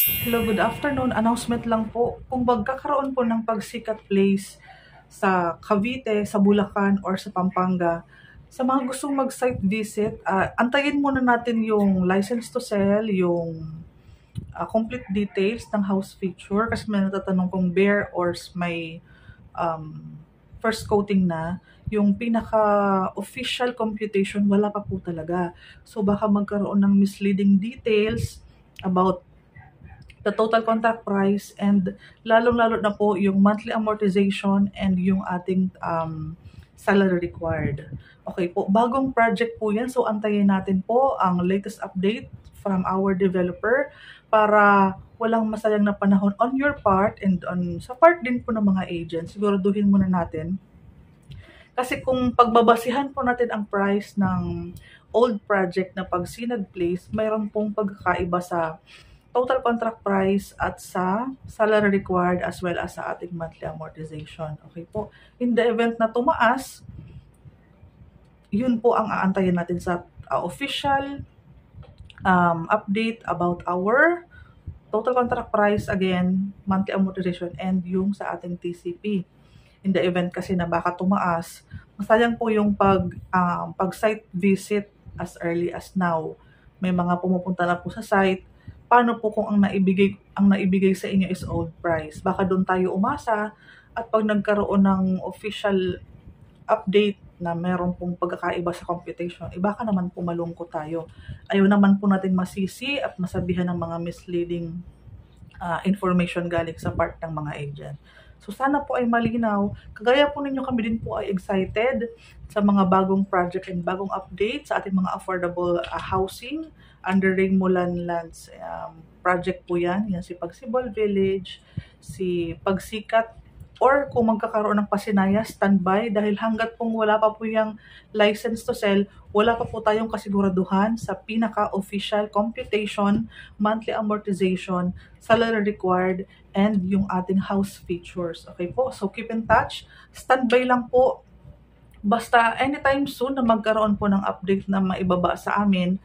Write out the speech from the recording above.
Hello, good afternoon. Announcement lang po. Kung magkakaroon po ng Pagsikat Place sa Cavite, sa Bulacan, or sa Pampanga, sa mga gustong mag-site visit, antayin muna natin yung license to sell, yung complete details ng house feature, kasi may natatanong kung bare or may um, first coating na. Yung pinaka-official computation, wala pa po talaga. So baka magkaroon ng misleading details about the total contract price, and lalong-lalo na po yung monthly amortization and yung ating salary required. Okay po, bagong project po yan, so antayin natin po ang latest update from our developer para walang masayang na panahon on your part and sa part din po ng mga agents. Siguraduhin muna natin. Kasi kung pagbabasihan po natin ang price ng old project na Pagsinag Place, mayroon pong pagkakaiba sa total contract price at sa salary required as well as sa ating monthly amortization. Okay po. In the event na tumaas, yun po ang aantayin natin sa official update about our total contract price, again, monthly amortization, and yung sa ating TCP. In the event kasi na baka tumaas, masayang po yung pag-site visit as early as now. May mga pumupunta na po sa site. Paano po kung ang naibigay sa inyo is old price? Baka doon tayo umasa, at pag nagkaroon ng official update na meron pong pagkakaiba sa computation, baka naman po malungkot tayo. Ayaw naman po natin masisi at masabihan ng mga misleading information galing sa part ng mga agent. So sana po ay malinaw. Kagaya po ninyo, kami din po ay excited sa mga bagong project and bagong update sa ating mga affordable housing under Rainmulan Lands project po yan. Yan si Pagsibol Village, si Pagsikat, or kung magkakaroon ng Pasinaya, standby, dahil hanggat pong wala pa po yung license to sell, wala pa po tayong kasiguraduhan sa pinaka-official computation, monthly amortization, salary required, and yung ating house features. Okay po? So keep in touch. Standby lang po. Basta anytime soon na magkaroon po ng update na maibaba sa amin,